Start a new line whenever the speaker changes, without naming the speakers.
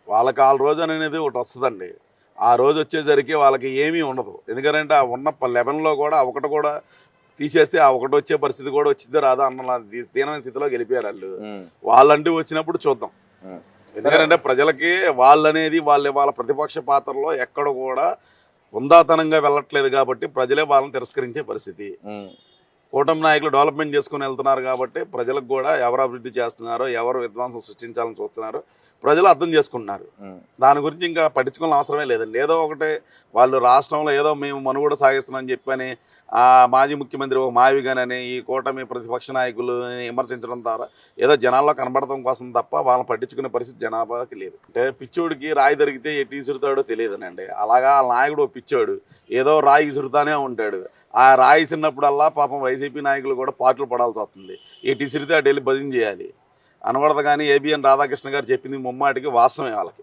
వాళ్ళకి ఆ రోజు అనేది ఒకటి వస్తుందండి. ఆ రోజు వచ్చేసరికి వాళ్ళకి ఏమీ ఉండదు. ఎందుకంటే ఆ ఉన్న 11లో కూడా ఒకటి కూడా తీసేస్తే ఆ ఒకటి వచ్చే పరిస్థితి కూడా వచ్చిద్దో రాదో అన్న దీనమైన స్థితిలోకి వెళ్ళిపోయారు వాళ్ళు.
ఉమ్,
వాళ్ళంటూ వచ్చినప్పుడు చూద్దాం.
ఉమ్. సరే.
ఎందుకంటే ప్రజలకి వాళ్ళనేది వాళ్ళ ప్రతిపక్ష పాత్రలో ఎక్కడ కూడా హుందాతనంగా వెళ్ళట్లేదు కాబట్టి ప్రజలే వాళ్ళని తిరస్కరించే పరిస్థితి.
ఉమ్,
కూటమి నాయకులు డెవలప్మెంట్ చేసుకుని వెళ్తున్నారు కాబట్టి ప్రజలకు కూడా ఎవరు అభివృద్ధి చేస్తున్నారో, ఎవరు విధ్వంసం సృష్టించాలని చూస్తున్నారో ప్రజలు అర్థం చేసుకుంటున్నారు.
ఉమ్,
దాని గురించి ఇంకా పట్టించుకోవాల్సిన అవసరమే లేదండి. ఏదో ఒకటి వాళ్ళు రాష్ట్రంలో ఏదో మేము మనుగడ సాగిస్తున్నామని చెప్పని మాజీ ముఖ్యమంత్రి ఒక మావిగానని ఈ కూటమి ప్రతిపక్ష నాయకులు విమర్శించడం ద్వారా ఏదో జనాల్లో కనబడటం కోసం తప్ప వాళ్ళని పట్టించుకునే పరిస్థితి జనాభాకి లేదు. అంటే పిచ్చోడికి రాయి దొరికితే ఎట్టి ఇసురుతాడో తెలియదునండి. అలాగా ఆ నాయకుడు ఓ పిచ్చోడు ఏదో రాయి ఇసురుతానే ఉంటాడు. ఆ రాయి చిన్నప్పుడల్లా పాపం వైసీపీ నాయకులు కూడా పాటలు పడాల్సి వస్తుంది. ఎటు ఇసిరితే అటు వెళ్ళి భజన చేయాలి అనకూడదు. కానీ ఏబిఎన్ రాధాకృష్ణ గారు చెప్పింది ముమ్మాటికి వాస్తవమే వాళ్ళకి.